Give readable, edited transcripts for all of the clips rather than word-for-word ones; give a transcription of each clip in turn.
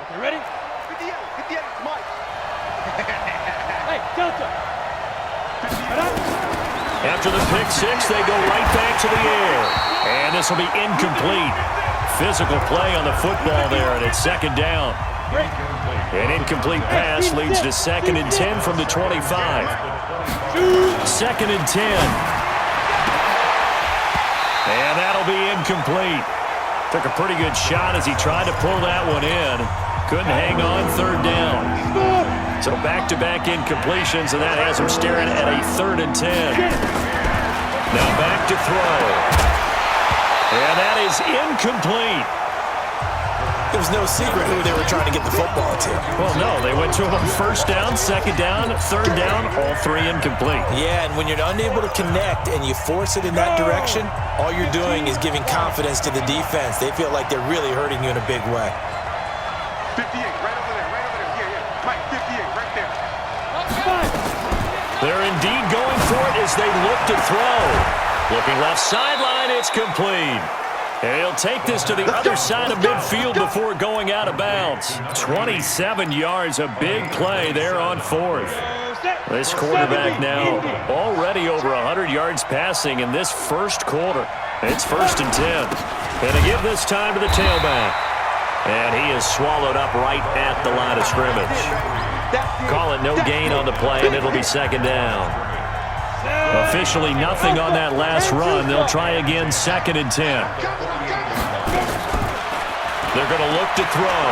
You ready? Mike. Hey, Delta. After the pick six, they go right back to the air. And this will be incomplete. Physical play on the football there, and it's second down. An incomplete pass leads to 2nd and 10 from the 25. 2nd and 10. And that'll be incomplete. Took a pretty good shot as he tried to pull that one in. Couldn't hang on 3rd down. So back-to-back incompletions, and that has him staring at a 3rd and 10. Now back to throw. And that is incomplete. It was no secret who they were trying to get the football to. Well, no, they went to him on 1st down, 2nd down, 3rd down, all 3 incomplete. Yeah, and when you're unable to connect and you force it in that direction, all you're doing is giving confidence to the defense. They feel like they're really hurting you in a big way. 58, right over there. Yeah. Mike, 58, right there. They're indeed going for it as they look to throw. Looking left sideline, it's complete. And he'll take this to the other side of midfield before going out of bounds. 27 yards, a big play there on 4th. This quarterback now already over 100 yards passing in this first quarter. It's 1st and 10. And to give this time to the tailback. And he is swallowed up right at the line of scrimmage. Call it no gain on the play, and it'll be 2nd down. Officially nothing on that last run. They'll try again 2nd and 10. They're going to look to throw.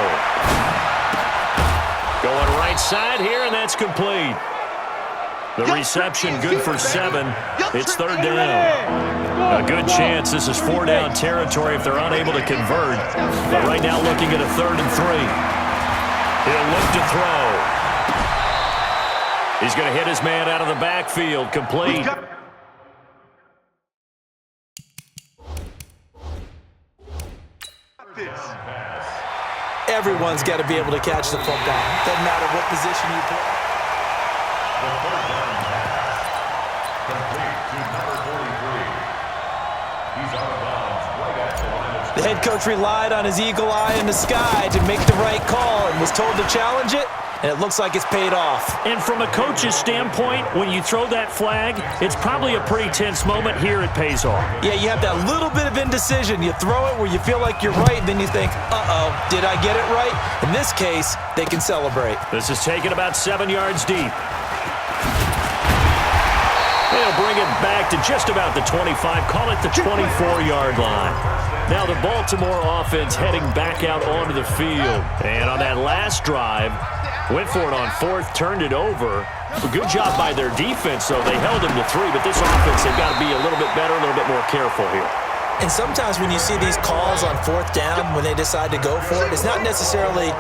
Going right side here, and that's complete. The reception good for 7. It's 3rd down. A good chance this is 4-down territory if they're unable to convert. But right now looking at a 3rd and 3. He'll look to throw. He's going to hit his man out of the backfield. Complete. Everyone's got to be able to catch the football. Doesn't matter what position you play. The head coach relied on his eagle eye in the sky to make the right call and was told to challenge it, and it looks like it's paid off. And from a coach's standpoint, when you throw that flag, it's probably a pretty tense moment. Here it pays off. Yeah, you have that little bit of indecision. You throw it where you feel like you're right, then you think, uh-oh, did I get it right? In this case, they can celebrate. This is taken about 7 yards deep. They'll bring it back to just about the 25, call it the 24-yard line. Now the Baltimore offense heading back out onto the field. And on that last drive, went for it on 4th, turned it over. A good job by their defense, though. They held them to 3, but this offense, they've got to be a little bit better, a little bit more careful here. And sometimes when you see these calls on 4th down, when they decide to go for it, it's not necessarily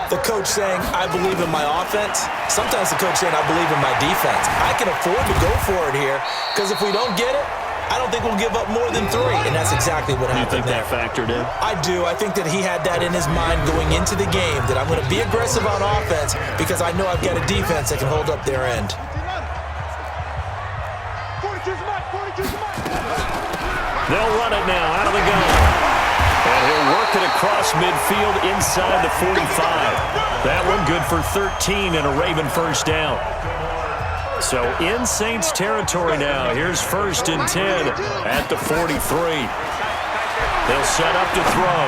the coach saying, I believe in my offense. Sometimes the coach saying, I believe in my defense. I can afford to go for it here, because if we don't get it, I don't think we'll give up more than 3, and that's exactly what happened there. You think that factored in? I do. I think that he had that in his mind going into the game, that I'm going to be aggressive on offense because I know I've got a defense that can hold up their end. They'll run it now out of the gun. And he'll work it across midfield inside the 45. That one good for 13 and a Raven 1st down. So in Saints territory now. Here's 1st and 10 at the 43. They'll set up to throw.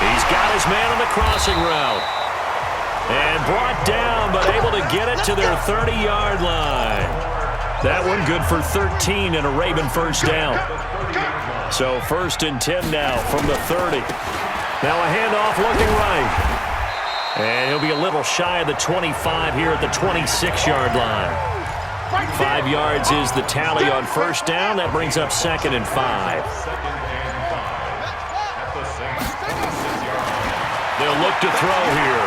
He's got his man on the crossing route. And brought down, but able to get it to their 30-yard line. That one good for 13 and a Raven 1st down. So 1st and 10 now from the 30. Now a handoff looking right. And he'll be a little shy of the 25 here at the 26-yard line. 5 yards is the tally on 1st down. That brings up 2nd and 5. They'll look to throw here.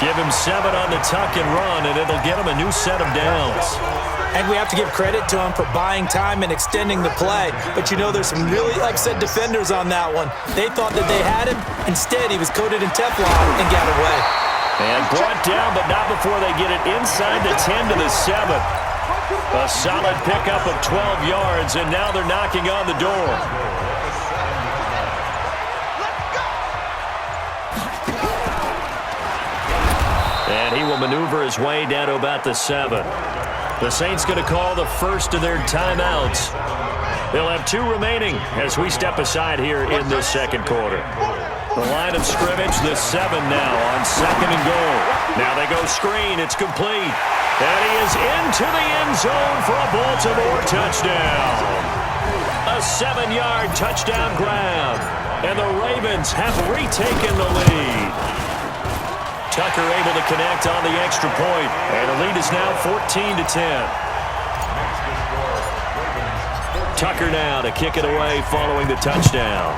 Give him 7 on the tuck and run, and it'll get him a new set of downs. And we have to give credit to him for buying time and extending the play. But you know, there's some really upset defenders on that one. They thought that they had him. Instead, he was coated in Teflon and got away. And brought down, but not before they get it inside the 10 to the 7. A solid pickup of 12 yards, and now they're knocking on the door. to maneuver his way down to about the 7. The Saints going to call the first of their timeouts. They'll have 2 remaining as we step aside here in this second quarter. The line of scrimmage, the 7 now on 2nd and goal. Now they go screen. It's complete. And he is into the end zone for a Baltimore touchdown. A 7-yard touchdown grab. And the Ravens have retaken the lead. Tucker able to connect on the extra point. And the lead is now 14-10. Tucker now to kick it away following the touchdown.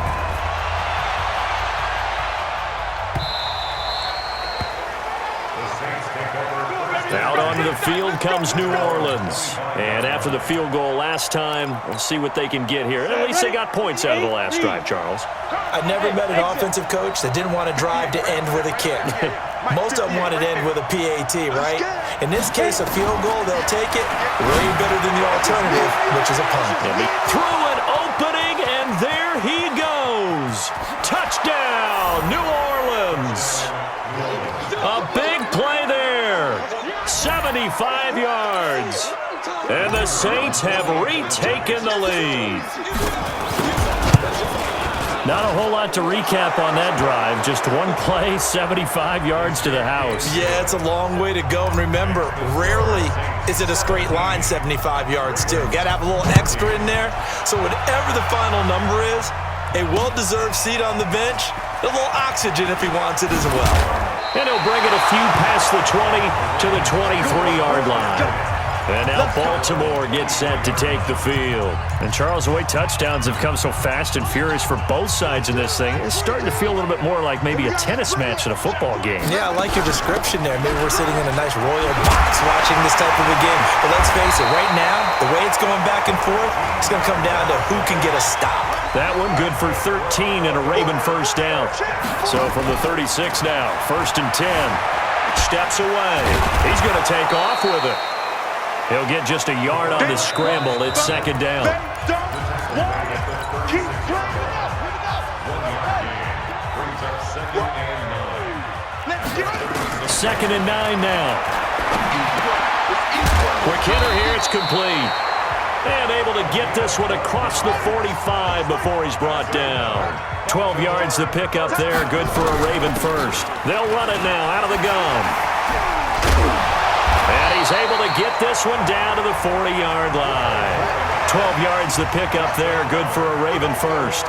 Out onto the field comes New Orleans. And after the field goal last time, we'll see what they can get here. At least they got points out of the last drive, Charles. I never met an offensive coach that didn't want to drive to end with a kick. Most of them wanted to end with a PAT, right? In this case, a field goal, they'll take it way better than the alternative, which is a punt. Through an opening, and there he goes. Touchdown, New Orleans. A big play there. 75 yards. And the Saints have retaken the lead. Not a whole lot to recap on that drive. Just one play, 75 yards to the house. Yeah, it's a long way to go. And remember, rarely is it a straight line 75 yards, too. Got to have a little extra in there. So whatever the final number is, a well-deserved seat on the bench, a little oxygen if he wants it as well. And he'll bring it a few past the 20 to the 23-yard line. And now Baltimore gets set to take the field. And Charles, the way touchdowns have come so fast and furious for both sides in this thing, it's starting to feel a little bit more like maybe a tennis match in a football game. Yeah, I like your description there. Maybe we're sitting in a nice royal box watching this type of a game. But let's face it, right now, the way it's going back and forth, it's going to come down to who can get a stop. That one good for 13 and a Raven first down. So from the 36 now, 1st and 10. Steps away. He's going to take off with it. He'll get just a yard on the scramble. It's 2nd down. 2nd and 9 now. Quick hitter here. It's complete. And able to get this one across the 45 before he's brought down. 12 yards to pick up there. Good for a Raven first. They'll run it now out of the gun. And he's able to get this one down to the 40-yard line. 12 yards to pick up there. Good for a Raven first.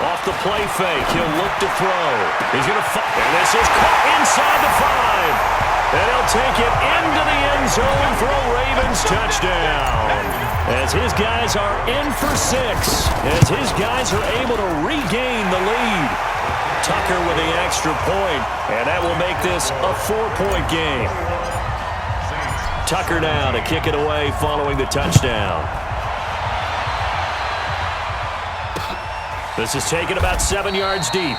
Off the play fake. He'll look to throw. He's going to and this is caught inside the 5. And he'll take it into the end zone for a Ravens touchdown. As his guys are in for 6. As his guys are able to regain the lead. Tucker with the extra point, and that will make this a 4-point game. Tucker now to kick it away following the touchdown. This is taken about 7 yards deep.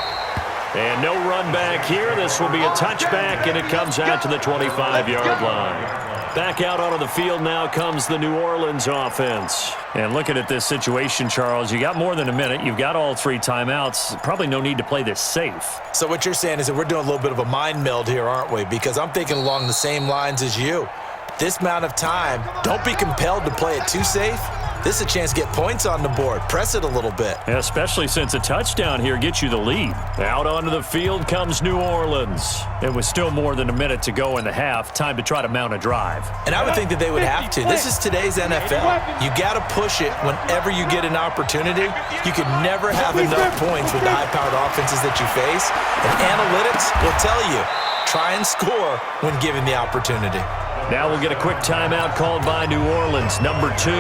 And no run back here. This will be a touchback, and it comes out to the 25-yard line. Back out onto the field now comes the New Orleans offense. And looking at this situation, Charles, you got more than a minute. You've got all 3 timeouts. Probably no need to play this safe. So what you're saying is that we're doing a little bit of a mind meld here, aren't we? Because I'm thinking along the same lines as you. This amount of time, don't be compelled to play it too safe. This is a chance to get points on the board. Press it a little bit. Yeah, especially since a touchdown here gets you the lead. Out onto the field comes New Orleans. It was still more than a minute to go in the half. Time to try to mount a drive. And I would think that they would have to. This is today's NFL. You got to push it whenever you get an opportunity. You could never have enough points with the high-powered offenses that you face. And analytics will tell you, try and score when given the opportunity. Now we'll get a quick timeout called by New Orleans, number 2.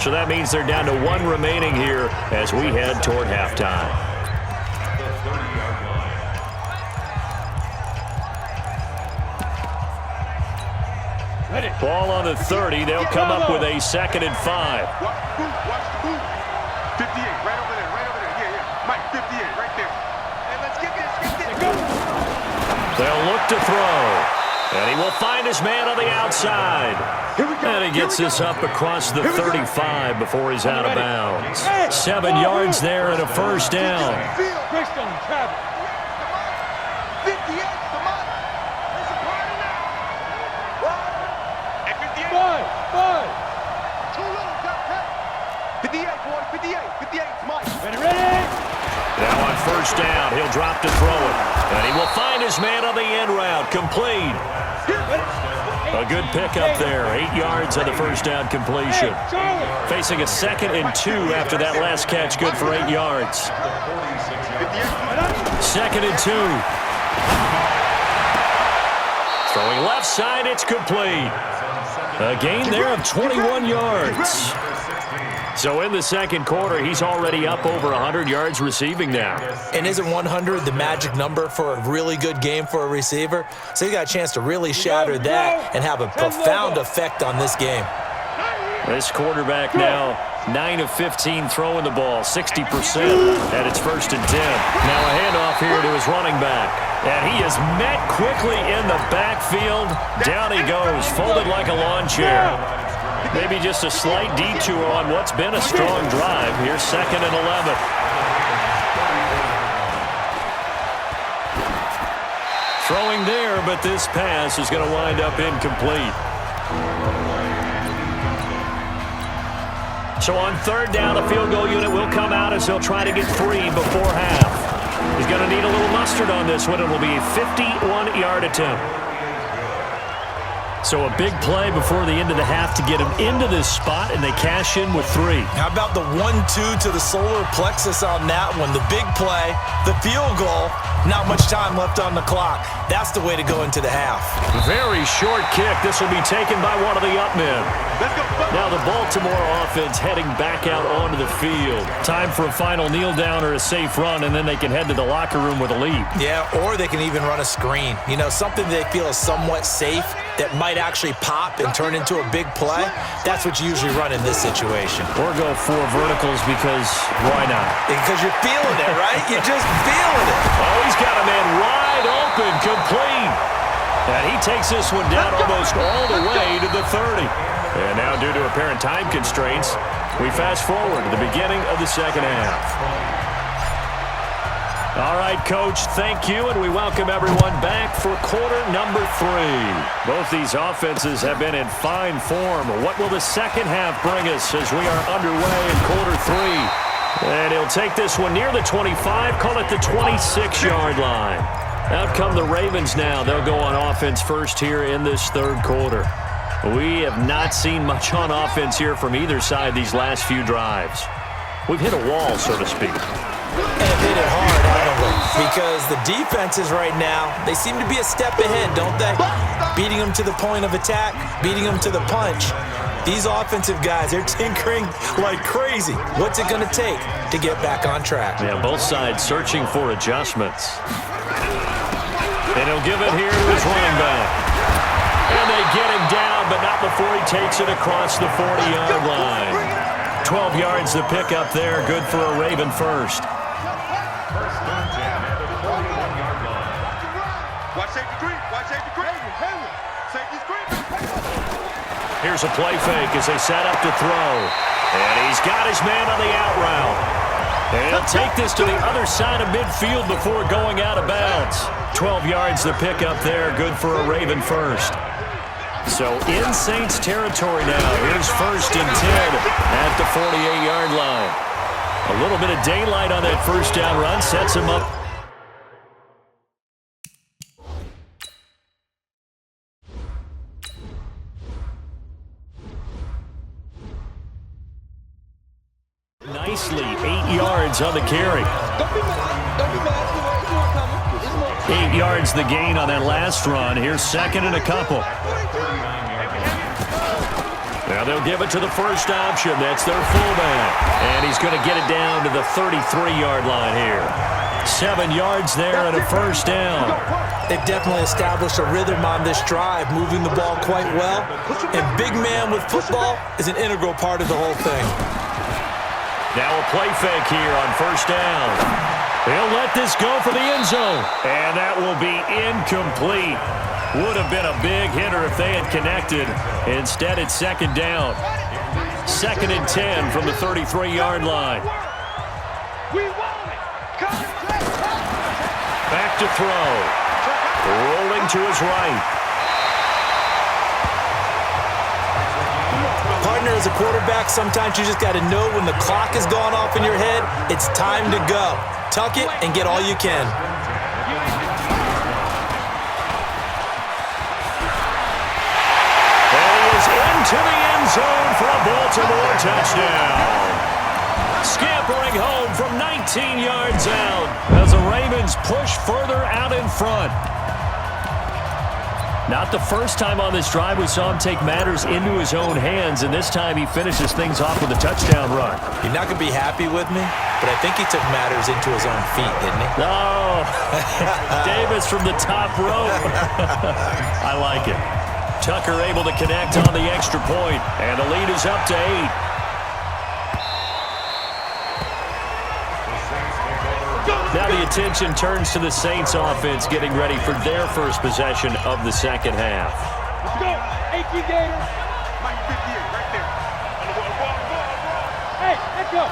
So that means they're down to 1 remaining here as we head toward halftime. Ball on the 30. They'll come up with a 2nd and 5. 58, right over there, right over there. Yeah. Mike, 58, right there. Hey, let's get this, go. They'll look to throw. And he will find his man on the outside. And he gets this up across the 35 before he's out of bounds. 7 yards there and a first down. Now on first down, he'll drop to throw it. And he will find his man on the end route. Complete. A good pickup there. 8 yards on the first down completion. Facing a 2nd and 2 after that last catch. Good for 8 yards. 2nd and 2. Throwing left side, it's complete. A gain there of 21 yards. So in the second quarter, he's already up over 100 yards receiving now. And isn't 100 the magic number for a really good game for a receiver? So he's got a chance to really shatter that and have a profound effect on this game. This quarterback now 9 of 15 throwing the ball, 60%, and it's 1st and 10. Now a handoff here to his running back. And he is met quickly in the backfield. Down he goes, folded like a lawn chair. Maybe just a slight detour on what's been a strong drive. Here's 2nd and 11. Throwing there, but this pass is going to wind up incomplete. So on 3rd down, the field goal unit will come out as they'll try to get 3 before half. He's going to need a little mustard on this one. It will be a 51-yard attempt. So a big play before the end of the half to get him into this spot, and they cash in with 3. How about the 1-2 to the solar plexus on that one? The big play, the field goal, not much time left on the clock. That's the way to go into the half. Very short kick. This will be taken by one of the up men. Now the Baltimore offense heading back out onto the field. Time for a final kneel down or a safe run, and then they can head to the locker room with a lead. Yeah, or they can even run a screen. You know, something they feel is somewhat safe that might actually pop and turn into a big play. That's what you usually run in this situation. Or go 4 verticals because why not? Because you're feeling it, right? You're just feeling it. Oh, he's got a man wide open, complete. And he takes this one down almost all the way to the 30. And now due to apparent time constraints, we fast forward to the beginning of the second half. All right, Coach, thank you, and we welcome everyone back for quarter number 3. Both these offenses have been in fine form. What will the second half bring us as we are underway in quarter 3? And he'll take this one near the 25, call it the 26-yard line. Out come the Ravens now. They'll go on offense first here in this 3rd quarter. We have not seen much on offense here from either side these last few drives. We've hit a wall, so to speak. And hit it hard, haven't we? Because the defenses right now, they seem to be a step ahead, don't they? Beating them to the point of attack, beating them to the punch. These offensive guys, they're tinkering like crazy. What's it going to take to get back on track? Yeah, both sides searching for adjustments. And he'll give it here to his running back. And they get him down, but not before he takes it across the 40-yard line. 12 yards to pick up there. Good for a Raven first. Here's a play fake as they set up to throw. And he's got his man on the out route. And he'll take this to the other side of midfield before going out of bounds. 12 yards to pick up there. Good for a Raven first. So in Saints territory now. Here's 1st and 10 at the 48-yard line. A little bit of daylight on that first down run sets him up. Nicely, 8 yards on the carry. 8 yards the gain on that last run. Here's 2nd and a couple. Now they'll give it to the first option. That's their fullback. And he's going to get it down to the 33-yard line here. 7 yards there and a first down. They've definitely established a rhythm on this drive, moving the ball quite well. And big man with football is an integral part of the whole thing. Now a play fake here on first down. He'll let this go for the end zone. And that will be incomplete. Would have been a big hitter if they had connected. Instead, it's second down. 2nd and 10 from the 33-yard line. Back to throw. Rolling to his right. Partner, as a quarterback, sometimes you just got to know when the clock has gone off in your head, it's time to go. Tuck it and get all you can. Into the end zone for a Baltimore touchdown. Scampering home from 19 yards out as the Ravens push further out in front. Not the first time on this drive we saw him take matters into his own hands, and this time he finishes things off with a touchdown run. You're not going to be happy with me, but I think he took matters into his own feet, didn't he? No. Davis from the top rope. I like it. Tucker able to connect on the extra point, and the lead is up to 8. Now the attention turns to the Saints offense getting ready for their first possession of the second half. Let's go. Hey, Gator. Mike 58, right there. Hey, let's go.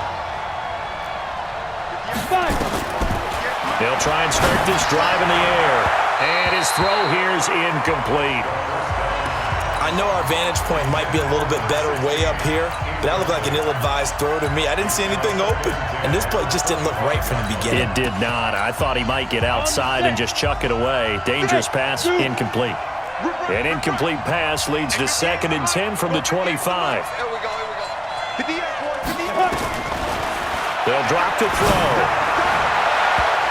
5. They'll try and start this drive in the air, and his throw here is incomplete. I know our vantage point might be a little bit better way up here, but that looked like an ill-advised throw to me. I didn't see anything open, and this play just didn't look right from the beginning. It did not. I thought he might get outside and just chuck it away. Dangerous pass, incomplete. An incomplete pass leads to 2nd and 10 from the 25. Here we go. They'll drop to throw.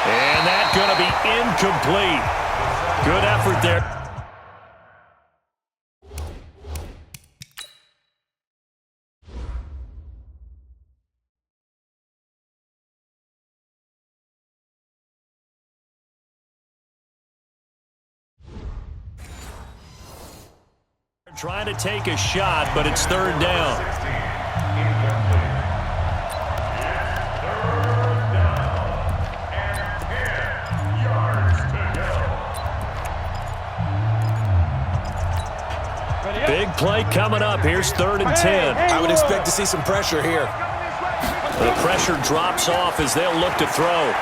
And that's going to be incomplete. Good effort there. Trying to take a shot, but it's 3rd down. Big play coming up. Here's 3rd and 10. I would expect to see some pressure here. The pressure drops off as they'll look to throw.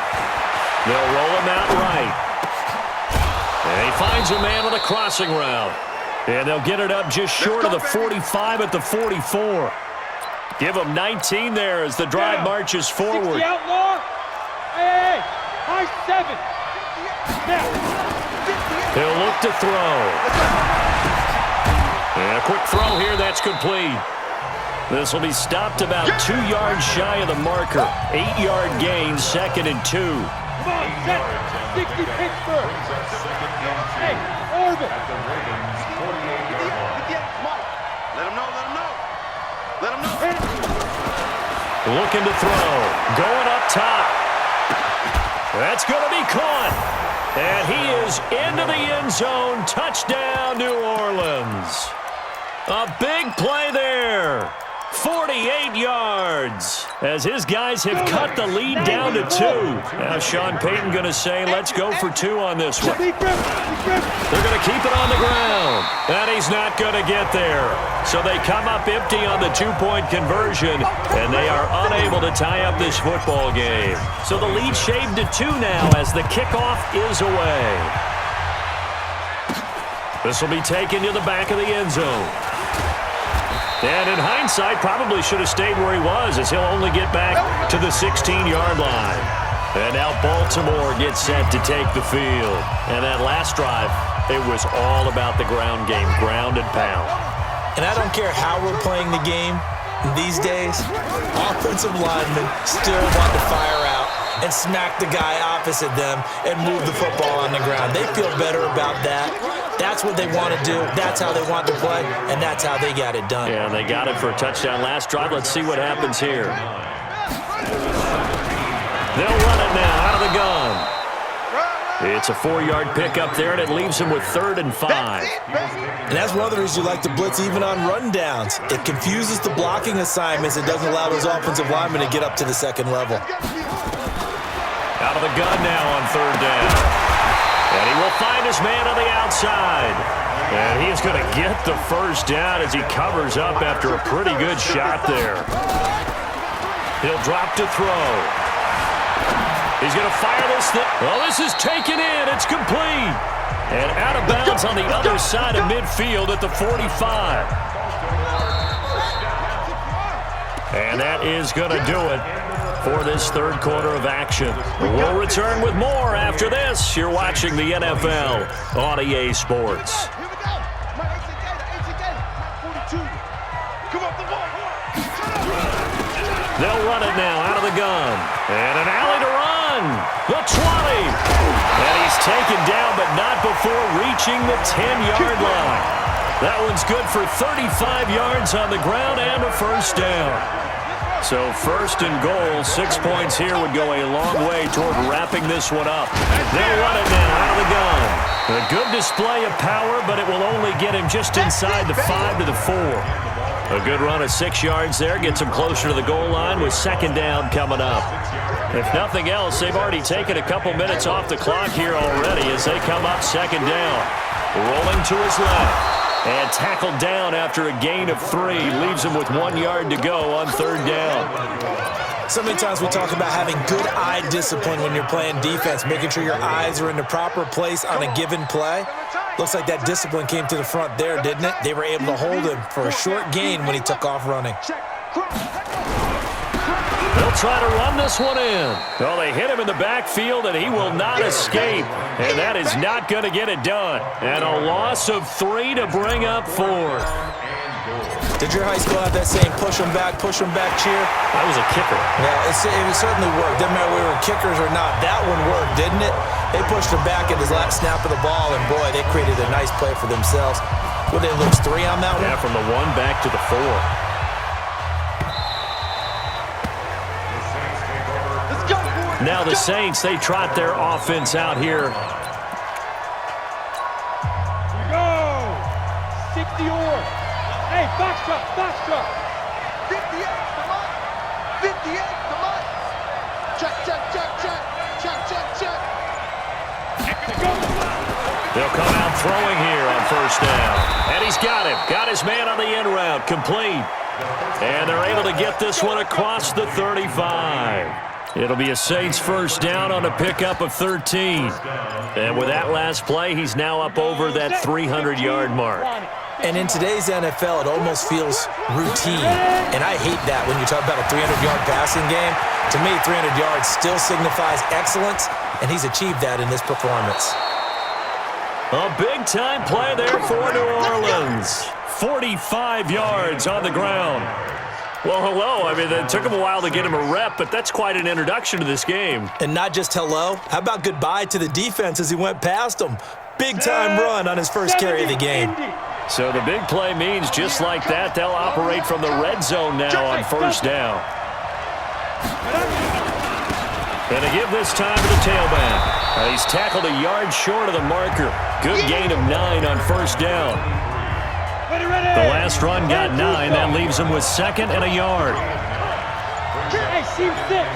They'll roll him out right. And he finds a man on a crossing route. And they'll get it up just short of the 45 at the 44. Give them 19 there as the drive marches forward. 60 outlaw. Hey, high 7. He'll look to throw. And a quick throw here, that's complete. This will be stopped about 2 yards shy of the marker. 8-yard gain, 2nd and 2. Come on, set. 60 Pittsburgh. Hey, Orbit. Let him know. Looking to throw. Going up top. That's going to be caught. And he is into the end zone. Touchdown, New Orleans. A big play there. 48 yards as his guys have cut the lead down to 2. Now Sean Payton going to say, let's go for 2 on this one. They're going to keep it on the ground. And he's not going to get there. So they come up empty on the 2-point conversion, and they are unable to tie up this football game. So the lead shaved to 2 now as the kickoff is away. This will be taken to the back of the end zone. And in hindsight, probably should have stayed where he was as he'll only get back to the 16-yard line. And now Baltimore gets set to take the field. And that last drive, it was all about the ground game, ground and pound. And I don't care how we're playing the game these days, offensive linemen still want to fire out and smack the guy opposite them and move the football on the ground. They feel better about that. That's what they want to do. That's how they want to play, and that's how they got it done. Yeah, they got it for a touchdown last drive. Let's see what happens here. They'll run it now out of the gun. It's a 4-yard pickup there, and it leaves him with 3rd and 5. And that's one of the reasons you like to blitz even on rundowns. It confuses the blocking assignments. It doesn't allow those offensive linemen to get up to the second level. Out of the gun now on 3rd down. And he will find his man on the outside. And he is going to get the first down as he covers up after a pretty good shot there. He'll drop to throw. He's going to fire this thing. Well, this is taken in. It's complete. And out of bounds on the other side of midfield at the 45. And that is going to do it for this third quarter of action. We'll return with more after this. You're watching the NFL on EA Sports. They'll run it now out of the gun. And an alley to run. The 20. And he's taken down, but not before reaching the 10-yard line. That one's good for 35 yards on the ground and a first down. So first and goal, 6 points here would go a long way toward wrapping this one up. They'll run it now out of the gun. A good display of power, but it will only get him just inside the 5 to the 4. A good run of 6 yards there gets him closer to the goal line with second down coming up. If nothing else, they've already taken a couple minutes off the clock here already as they come up second down. Rolling to his left. And tackled down after a gain of 3. Leaves him with 1 yard to go on third down. So many times we talk about having good eye discipline when you're playing defense, making sure your eyes are in the proper place on a given play. Looks like that discipline came to the front there, didn't it? They were able to hold him for a short gain when he took off running. They'll try to run this one in. Well, they hit him in the backfield, and he will not escape. And that is not going to get it done. And a loss of 3 to bring up 4. Did your high school have that saying, push them back cheer? I was a kicker. Yeah, it certainly worked. Didn't matter whether we were kickers or not. That one worked, didn't it? They pushed him back at his last snap of the ball, and boy, they created a nice play for themselves. What did it lose 3 on that one? Yeah, from the 1 back to the 4. Now the Saints, they trot their offense out here. Go! 60 or. Hey, box truck. 58, come on. 58, come on. Check. They'll come out throwing here on first down. And he's got him. Got his man on the end route. Complete. And they're able to get this one across the 35. It'll be a Saints first down on a pickup of 13. And with that last play, he's now up over that 300-yard mark. And in today's NFL, it almost feels routine. And I hate that when you talk about a 300-yard passing game. To me, 300 yards still signifies excellence, and he's achieved that in this performance. A big-time play there for New Orleans. 45 yards on the ground. Well, hello. I mean, it took him a while to get him a rep, but that's quite an introduction to this game. And not just hello. How about goodbye to the defense as he went past him? Big-time run on his first carry of the game. So the big play means just like that, they'll operate from the red zone now on first down. And to give this time to the tailback. He's tackled a yard short of the marker. Good gain of 9 on first down. The last run got 9. That leaves him with second and a yard. Hey, seam 6.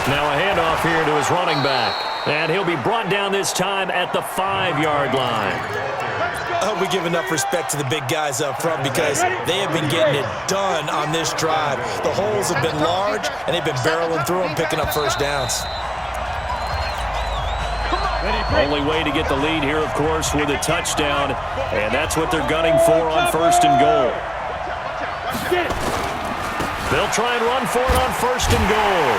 Now a handoff here to his running back. And he'll be brought down this time at the 5-yard line. I hope we give enough respect to the big guys up front because they have been getting it done on this drive. The holes have been large, and they've been barreling through them, picking up first downs. Only way to get the lead here, of course, with a touchdown. And that's what they're gunning for on first and goal. They'll try and run for it on first and goal.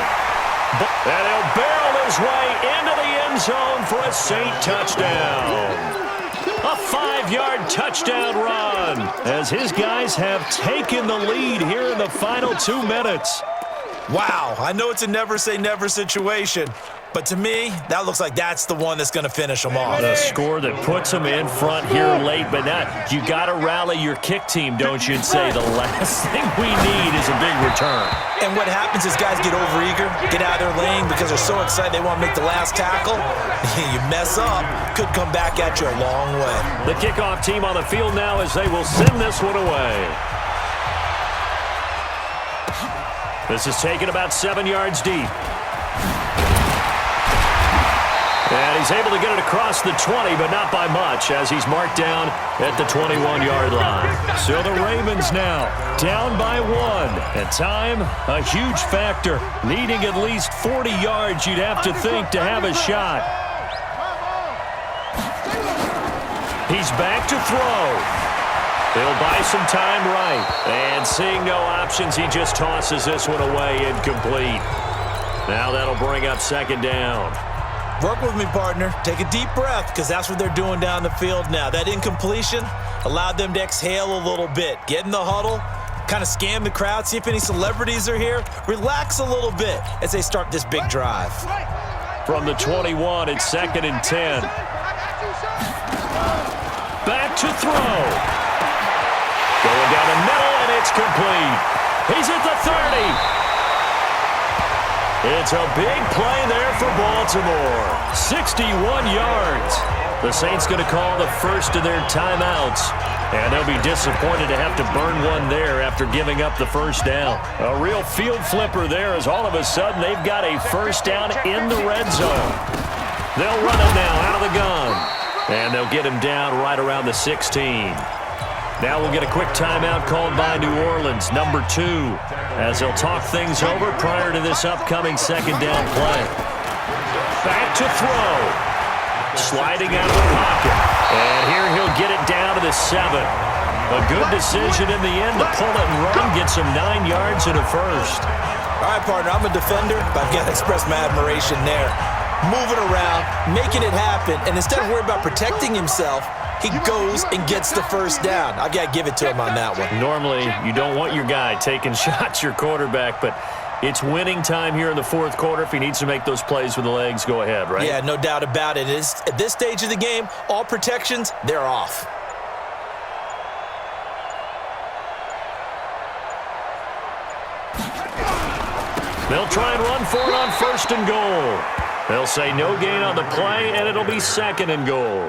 And he'll barrel his way into the end zone for a Saint touchdown. A 5-yard touchdown run as his guys have taken the lead here in the final 2 minutes. Wow, I know it's a never-say-never situation, but to me, that looks like that's the one that's going to finish them off. The score that puts them in front here late, but now you got to rally your kick team, don't you, and say the last thing we need is a big return. And what happens is guys get overeager, get out of their lane because they're so excited they want to make the last tackle. You mess up, could come back at you a long way. The kickoff team on the field now as they will send this one away. This is taken about 7 yards deep. And he's able to get it across the 20, but not by much, as he's marked down at the 21-yard line. So the Ravens now down by 1. And time, a huge factor. Needing at least 40 yards, you'd have to think, to have a shot. He's back to throw. He'll buy some time right. And seeing no options, he just tosses this one away incomplete. Now that'll bring up second down. Work with me, partner. Take a deep breath, because that's what they're doing down the field now. That incompletion allowed them to exhale a little bit. Get in the huddle, kind of scan the crowd, see if any celebrities are here. Relax a little bit as they start this big drive. From the 21, it's 2nd and 10. Back to throw. Going down the middle, and it's complete. He's at the 30. It's a big play there for Baltimore. 61 yards. The Saints going to call the first of their timeouts. And they'll be disappointed to have to burn one there after giving up the first down. A real field flipper there, as all of a sudden they've got a first down in the red zone. They'll run it now out of the gun. And they'll get him down right around the 16. Now we'll get a quick timeout called by New Orleans, number 2, as they'll talk things over prior to this upcoming second down play. Back to throw. Sliding out of the pocket. And here he'll get it down to the 7. A good decision in the end to pull it and run, get some 9 yards and a first. All right, partner, I'm a defender, but I've got to express my admiration there. Moving around, making it happen, and instead of worrying about protecting himself, he goes and gets the first down. I've got to give it to him on that one. Normally, you don't want your guy taking shots, your quarterback, but it's winning time here in the fourth quarter. If he needs to make those plays with the legs, go ahead, right? Yeah, no doubt about it. At this stage of the game, all protections, they're off. They'll try and run for it on 1st and goal. They'll say no gain on the play, and it'll be 2nd and goal.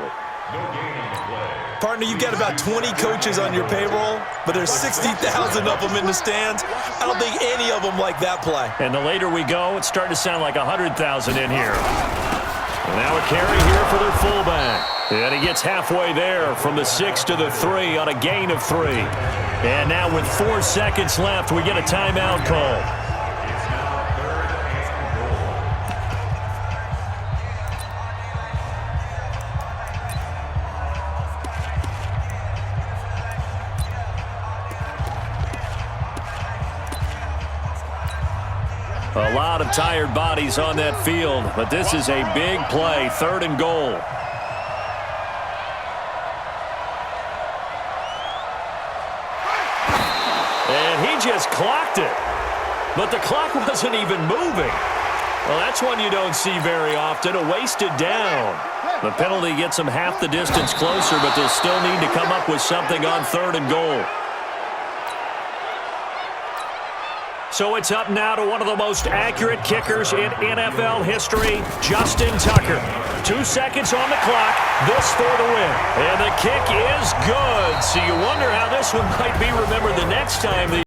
Partner, you've got about 20 coaches on your payroll, but there's 60,000 of them in the stands. I don't think any of them like that play. And the later we go, it's starting to sound like 100,000 in here. And now a carry here for their fullback. And he gets halfway there from the 6 to the 3 on a gain of 3. And now with 4 seconds left, we get a timeout call. A lot of tired bodies on that field, but this is a big play, 3rd and goal. And he just clocked it, but the clock wasn't even moving. Well, that's one you don't see very often, a wasted down. The penalty gets them half the distance closer, but they'll still need to come up with something on 3rd and goal. So it's up now to one of the most accurate kickers in NFL history, Justin Tucker. 2 seconds on the clock, this for the win. And the kick is good. So you wonder how this one might be remembered the next time